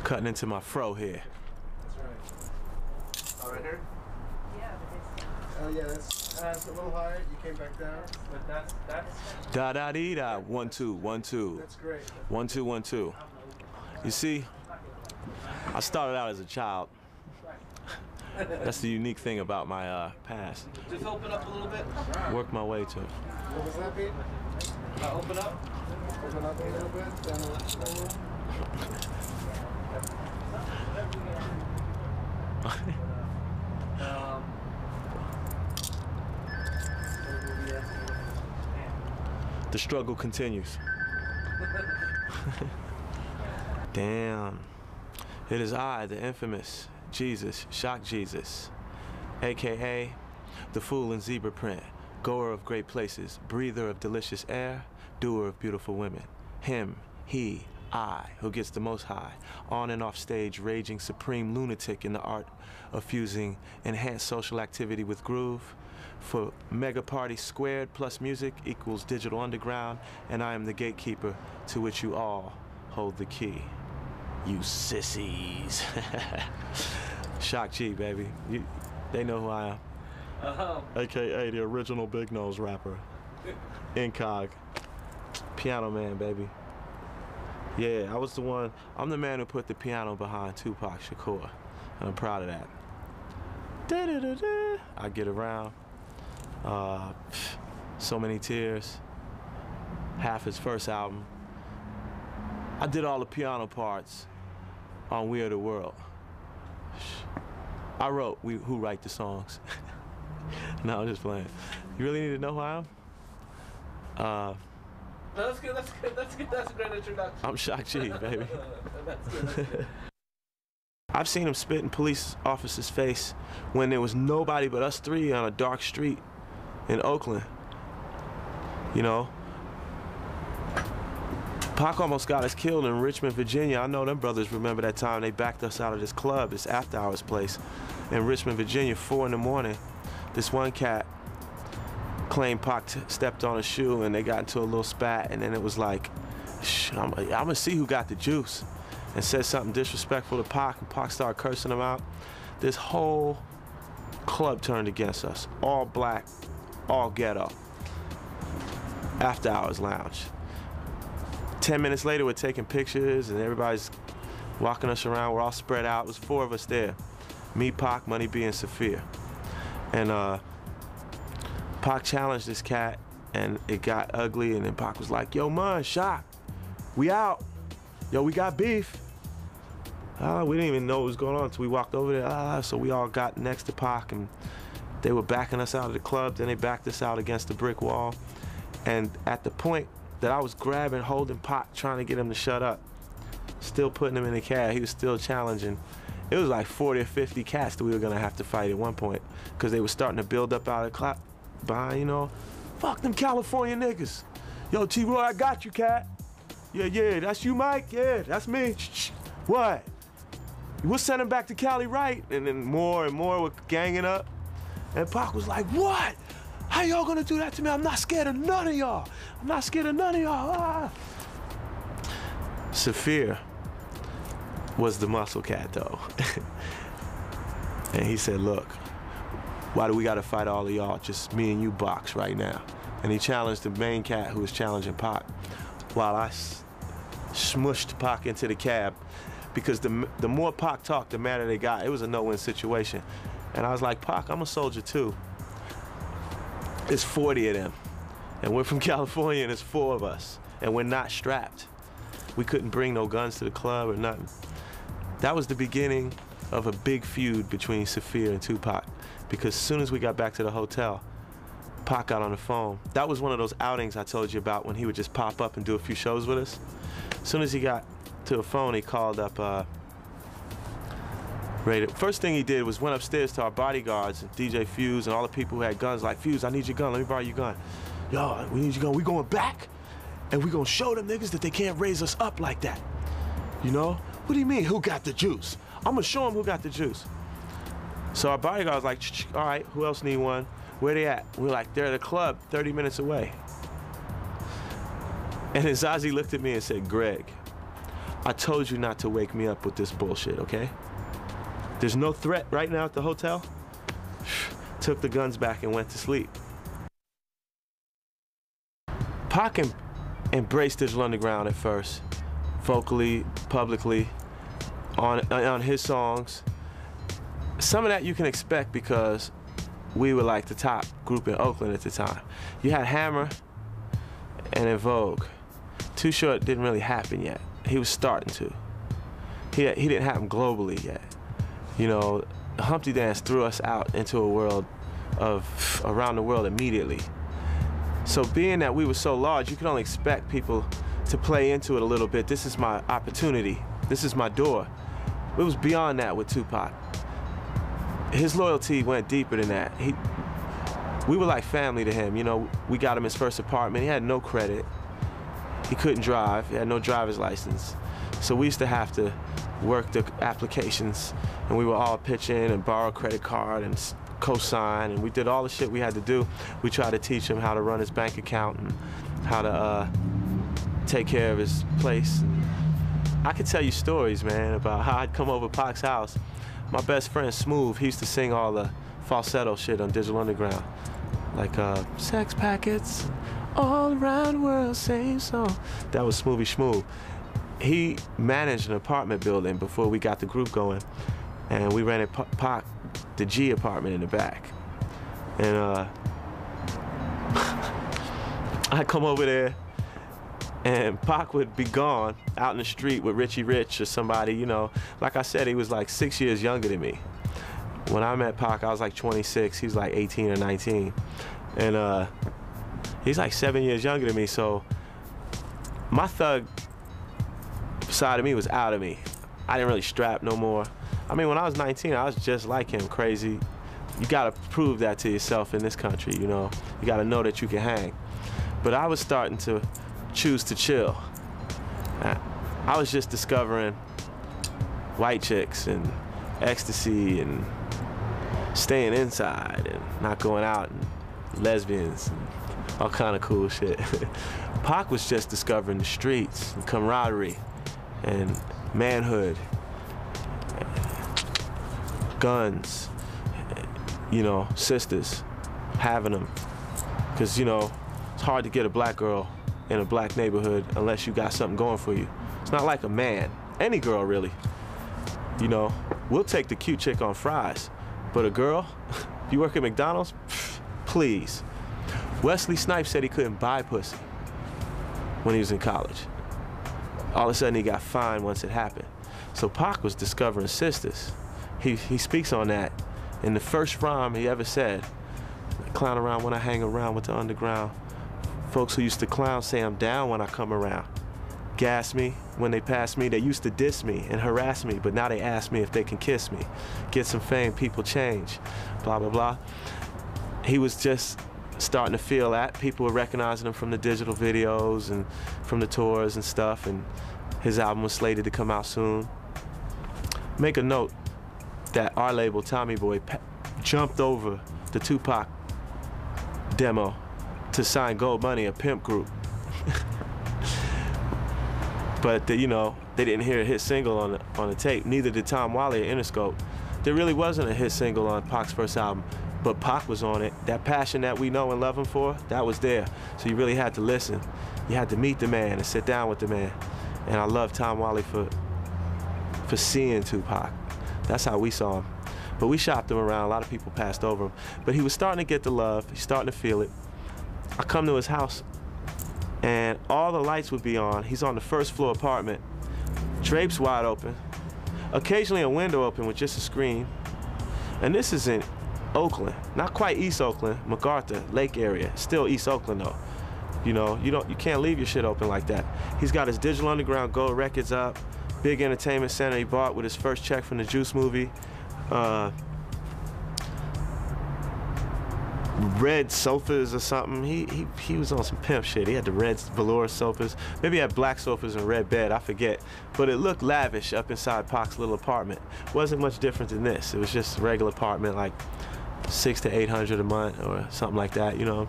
Cutting into my fro here. That's right. All right here? Yeah, but it's... Oh, yeah, that's a little higher. You came back down. But that's... Da-da-dee-da. 1, 2, 1, 2. That's great. 1, 2, 1, 2. You see, I started out as a child. That's the unique thing about my past. Just open up a little bit. Work my way to it. What was that, Pete? Open up. Open up a little bit. Down a little lower. The struggle continues. Damn. It is I, the infamous Jesus, Shock Jesus, aka the fool in zebra print, goer of great places, breather of delicious air, doer of beautiful women. Him, he, I, who gets the most high, on and off stage, raging supreme lunatic in the art of fusing enhanced social activity with groove. For mega party squared plus music equals digital underground, and I am the gatekeeper to which you all hold the key. You sissies. Shock G, baby. They know who I am. AKA the original Big Nose rapper. Incog. Piano Man, baby. Yeah, I was the one. I'm the man who put the piano behind Tupac Shakur, and I'm proud of that. Da-da-da-da. I get around. So Many Tears. Half his first album. I did all the piano parts on We Are the World. I wrote Who Write the Songs. No, I'm just playing. You really need to know who I am? No, that's good, that's good, that's good, that's a great introduction. I'm Shock G, baby. That's good. I've seen him spit in police officers' face when there was nobody but us three on a dark street in Oakland. You know? Pac almost got us killed in Richmond, Virginia. I know them brothers remember that time they backed us out of this club, this after hours place in Richmond, Virginia, 4 in the morning. This one cat claimed Pac stepped on a shoe and they got into a little spat, and then it was like, I'm gonna see who got the juice, and said something disrespectful to Pac, and Pac started cursing him out. This whole club turned against us. All black, all ghetto. After hours lounge. 10 minutes later, we're taking pictures and everybody's walking us around. We're all spread out. It was 4 of us there. Me, Pac, Money B, and Sophia. And Pac challenged this cat and it got ugly, and then Pac was like, yo, man, Shock, we out. Yo, we got beef. We didn't even know what was going on until we walked over there. So we all got next to Pac, and they were backing us out of the club. Then they backed us out against the brick wall. And at the point that I was grabbing, holding Pac, trying to get him to shut up, still putting him in the cab, he was still challenging. It was like 40 or 50 cats that we were gonna have to fight at one point, because they were starting to build up out of the clock behind, you know. Fuck them California niggas. Yo, T-Roy, I got you, cat. Yeah, that's you, Mike? Yeah, that's me. What? We'll send him back to Cali, right? And then more and more were ganging up. And Pac was like, what? How y'all gonna do that to me? I'm not scared of none of y'all. I'm not scared of none of y'all. Saphir was the muscle cat, though. And he said, look, why do we gotta fight all of y'all? Just me and you box right now. And he challenged the main cat who was challenging Pac, while I smushed Pac into the cab, because the more Pac talked, the madder they got. It was a no-win situation. And I was like, Pac, I'm a soldier too. There's 40 of them, and we're from California, and there's 4 of us, and we're not strapped. We couldn't bring no guns to the club or nothing. That was the beginning of a big feud between Saphir and Tupac, because as soon as we got back to the hotel, Pac got on the phone. That was one of those outings I told you about when he would just pop up and do a few shows with us. As soon as he got to the phone, he called up Ray. First thing he did was went upstairs to our bodyguards and DJ Fuse and all the people who had guns, like, Fuse, I need your gun, let me borrow your gun. Yo, we need your gun, we going back, and we gonna show them niggas that they can't raise us up like that. You know? What do you mean, who got the juice? I'm gonna show them who got the juice. So our bodyguard was like, all right, who else need one? Where they at? We were like, they're at a club 30 minutes away. And then Zazie looked at me and said, Greg, I told you not to wake me up with this bullshit, okay? There's no threat right now at the hotel. Took the guns back and went to sleep. Pac embraced Digital Underground at first, vocally, publicly, on his songs. Some of that you can expect because we were like the top group in Oakland at the time. You had Hammer and En Vogue. Too Short didn't really happen yet. He was starting to. He didn't happen globally yet. You know, Humpty Dance threw us out into a world of around the world immediately. So being that we were so large, you could only expect people to play into it a little bit. This is my opportunity. This is my door. It was beyond that with Tupac. His loyalty went deeper than that. We were like family to him. You know, we got him his first apartment. He had no credit. He couldn't drive. He had no driver's license. So we used to have to work the applications, and we would all pitch in and borrow a credit card and co-sign, and we did all the shit we had to do. We tried to teach him how to run his bank account and how to take care of his place. I could tell you stories, man, about how I'd come over Pac's house. My best friend, Smooth, he used to sing all the falsetto shit on Digital Underground. Like, sex packets, all around the world, same song. That was Smoothie Schmoove. He managed an apartment building before we got the group going, and we rented Pac the G apartment in the back. And I'd come over there, and Pac would be gone out in the street with Richie Rich or somebody, you know. Like I said, he was like 6 years younger than me. When I met Pac, I was like 26, he was like 18 or 19. And he's like 7 years younger than me, so my thug side of me was out of me. I didn't really strap no more. I mean, when I was 19, I was just like him, crazy. You gotta prove that to yourself in this country, you know. You gotta know that you can hang. But I was starting to choose to chill. I was just discovering white chicks and ecstasy and staying inside and not going out and lesbians and all kind of cool shit. Pac was just discovering the streets and camaraderie and manhood, guns, you know, sisters, having them. Because, you know, it's hard to get a black girl in a black neighborhood unless you got something going for you. It's not like a man, any girl really. You know, we'll take the cute chick on fries, but a girl, if you work at McDonald's, please. Wesley Snipes said he couldn't buy pussy when he was in college. All of a sudden he got fined once it happened. So Pac was discovering sisters. He speaks on that in the first rhyme he ever said. I clown around when I hang around with the underground. Folks who used to clown say I'm down when I come around. Gas me when they pass me. They used to diss me and harass me, but now they ask me if they can kiss me. Get some fame, people change, blah, blah, blah. He was just starting to feel that. People were recognizing him from the digital videos and from the tours and stuff, and his album was slated to come out soon. Make a note that our label, Tommy Boy, jumped over the Tupac demo to sign Gold Money, a pimp group. But you know, they didn't hear a hit single on the tape. Neither did Tom Whalley or Interscope. There really wasn't a hit single on Pac's first album, but Pac was on it. That passion that we know and love him for, that was there. So you really had to listen. You had to meet the man and sit down with the man. And I love Tom Whalley for seeing Tupac. That's how we saw him. But we shopped him around. A lot of people passed over him. But he was starting to get the love. He's starting to feel it. I come to his house, and all the lights would be on. He's on the first floor apartment. Drapes wide open. Occasionally a window open with just a screen. And this is in Oakland. Not quite East Oakland, MacArthur, Lake area. Still East Oakland though. You know, you can't leave your shit open like that. He's got his Digital Underground Gold records up. Big entertainment center he bought with his first check from the Juice movie. Red sofas or something. He was on some pimp shit. He had the red velour sofas. Maybe he had black sofas and a red bed, I forget. But it looked lavish up inside Pac's little apartment. Wasn't much different than this. It was just a regular apartment, like $600 to $800 a month or something like that, you know.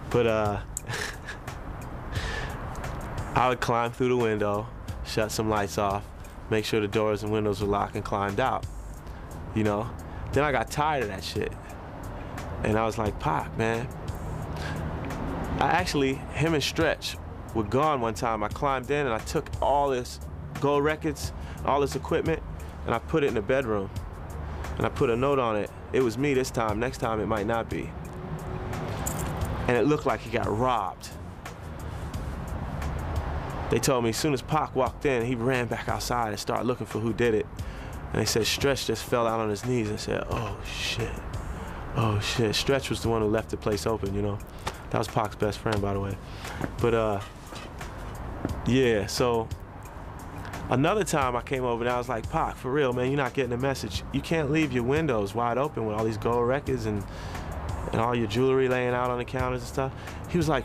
But I would climb through the window, shut some lights off, make sure the doors and windows were locked, and climbed out, you know? Then I got tired of that shit. And I was like, Pac, man. Him and Stretch were gone one time. I climbed in and I took all this gold records, all this equipment, and I put it in the bedroom. And I put a note on it. It was me this time. Next time it might not be. And it looked like he got robbed. They told me as soon as Pac walked in, he ran back outside and started looking for who did it. And they said Stretch just fell out on his knees and said, oh shit, oh shit. Stretch was the one who left the place open, you know? That was Pac's best friend, by the way. But yeah, so another time I came over and I was like, Pac, for real, man, you're not getting the message. You can't leave your windows wide open with all these gold records and all your jewelry laying out on the counters and stuff. He was like,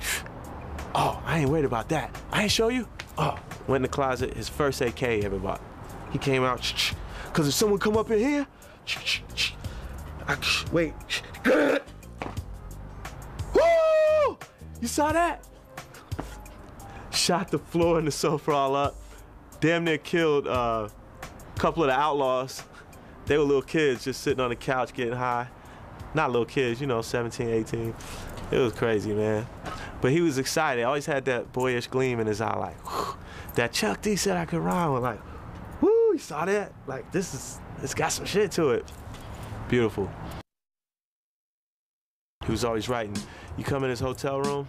oh, I ain't worried about that. I ain't show you? Oh, went in the closet, his first AK ever bought. He came out, because if someone come up in here, wait. Woo! You saw that? Shot the floor and the sofa all up. Damn near killed a couple of the outlaws. They were little kids just sitting on the couch getting high. Not little kids, you know, 17, 18. It was crazy, man. But he was excited. Always had that boyish gleam in his eye, like, whew, that Chuck D said I could rhyme with, like, woo, you saw that? Like, it's got some shit to it. Beautiful. He was always writing. You come in his hotel room,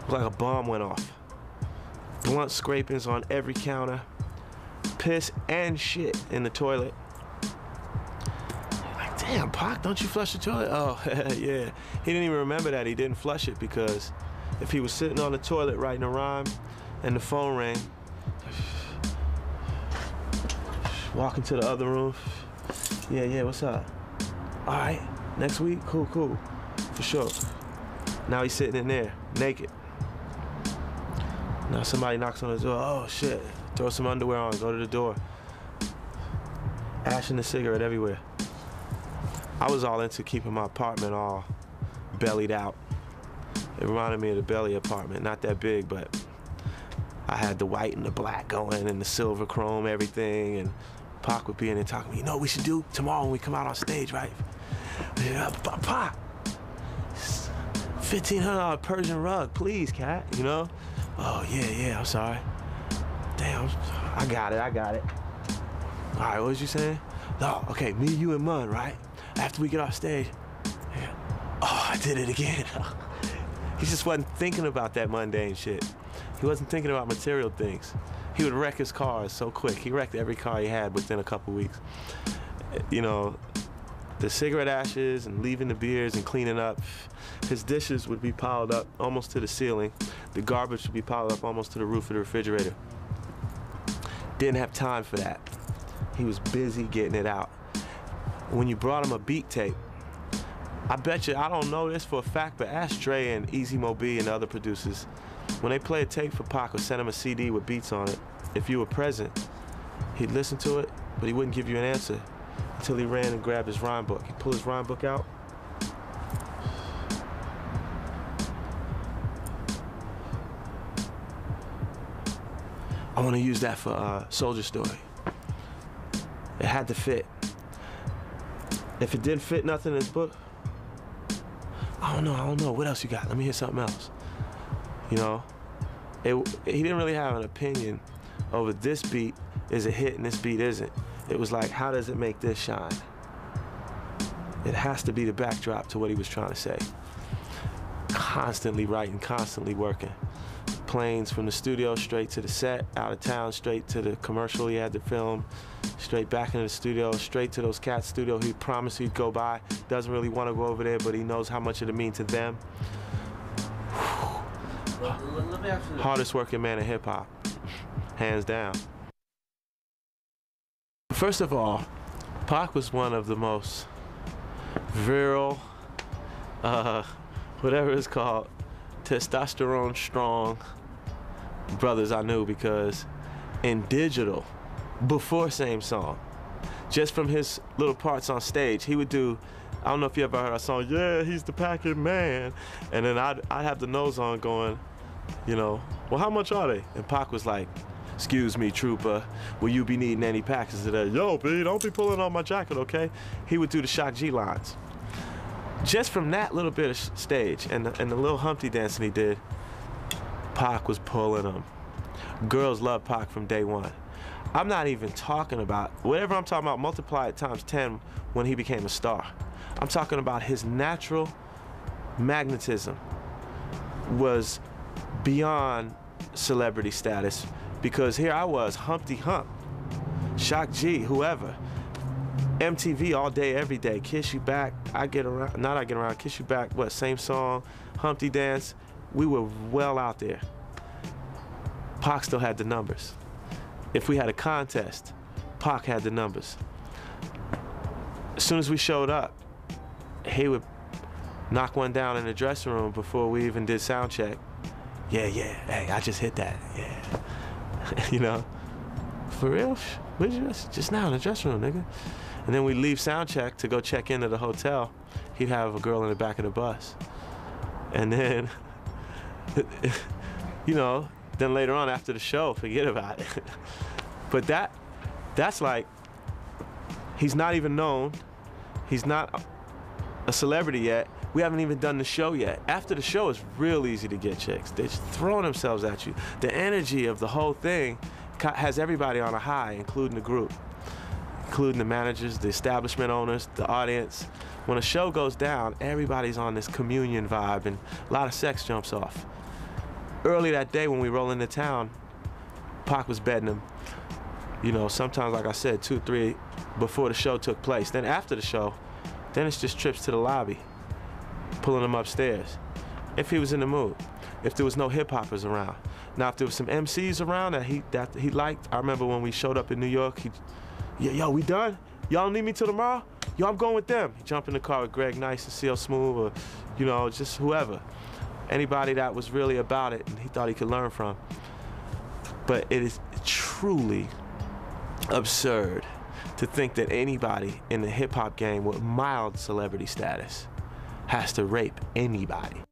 like a bomb went off. Blunt scrapings on every counter, piss and shit in the toilet. Like, damn, Pac, don't you flush the toilet? Oh, yeah. He didn't even remember that he didn't flush it, because if he was sitting on the toilet writing a rhyme and the phone rang, walking to the other room, yeah, what's up? All right, next week? Cool, for sure. Now he's sitting in there, naked. Now somebody knocks on his door, oh shit, throw some underwear on, go to the door. Ash and the cigarette everywhere. I was all into keeping my apartment all bellied out. It reminded me of the Belly apartment, not that big, but I had the white and the black going and the silver chrome, everything, and Pac would be in there talking to me, you know what we should do tomorrow when we come out on stage, right? Yeah, Pac, $1,500 Persian rug, please, cat, you know? Oh, yeah, I'm sorry. Damn, I got it. All right, what was you saying? No, okay, me, you, and Mun, right? After we get off stage. Yeah. Oh, I did it again. He just wasn't thinking about that mundane shit. He wasn't thinking about material things. He would wreck his cars so quick. He wrecked every car he had within a couple weeks. You know, the cigarette ashes and leaving the beers and cleaning up. His dishes would be piled up almost to the ceiling. The garbage would be piled up almost to the roof of the refrigerator. Didn't have time for that. He was busy getting it out. When you brought him a beat tape, I bet you, I don't know this for a fact, but ask Dre and Easy Mo B and other producers, when they play a tape for Pac or send him a CD with beats on it, if you were present, he'd listen to it, but he wouldn't give you an answer until he ran and grabbed his rhyme book. He'd pull his rhyme book out. I want to use that for Soldier Story. It had to fit. If it didn't fit nothing in his book, I don't know. What else you got? Let me hear something else. You know? He didn't really have an opinion over this beat is a hit and this beat isn't. It was like, how does it make this shine? It has to be the backdrop to what he was trying to say. Constantly writing, constantly working. Planes from the studio straight to the set, out of town straight to the commercial he had to film, straight back into the studio, straight to those cats' studio he promised he'd go by. Doesn't really want to go over there, but he knows how much it'll mean to them. Let me ask you this. Hardest working man in hip hop, hands down. First of all, Pac was one of the most virile, whatever it's called, testosterone strong brothers I knew, because in digital, before Same Song, just from his little parts on stage, he would do, I don't know if you ever heard our song, yeah, he's the packing man, and then I'd have the nose on going, you know, well, how much are they? And Pac was like, Excuse me, trooper, will you be needing any packages today? Yo, B, don't be pulling on my jacket, okay? He would do the Shock G lines. Just from that little bit of stage and the little Humpty dancing he did, Pac was pulling them. Girls loved Pac from day one. I'm not even talking about, whatever I'm talking about, multiply it times 10 when he became a star. I'm talking about his natural magnetism was beyond celebrity status, because here I was, Humpty Hump, Shock G, whoever, MTV all day, every day, Kiss You Back, Kiss You Back, what, same song, Humpty Dance. We were well out there. Pac still had the numbers. If we had a contest, Pac had the numbers. As soon as we showed up, he would knock one down in the dressing room before we even did sound check. Yeah, hey, I just hit that, yeah. You know, for real? Where'd you just now in the dressing room, nigga? And then we leave sound check to go check into the hotel. He'd have a girl in the back of the bus. And then, you know, then later on after the show, forget about it. But that's like, he's not even known. He's not a celebrity yet. We haven't even done the show yet. After the show, it's real easy to get chicks. They're just throwing themselves at you. The energy of the whole thing has everybody on a high, including the group, including the managers, the establishment owners, the audience. When a show goes down, everybody's on this communion vibe, and a lot of sex jumps off. Early that day when we roll into town, Pac was bedding them, you know, sometimes, like I said, 2, 3 before the show took place. Then after the show, then it's just trips to the lobby, pulling them upstairs, if he was in the mood, if there was no hip-hoppers around. Now, if there was some MCs around that he liked, I remember when we showed up in New York, yo, we done? Y'all need me till tomorrow? Yo, I'm going with them. He'd jump in the car with Greg Nice and CL Smooth, or, you know, just whoever. Anybody that was really about it and he thought he could learn from. But it is truly absurd to think that anybody in the hip-hop game with mild celebrity status has to rape anybody.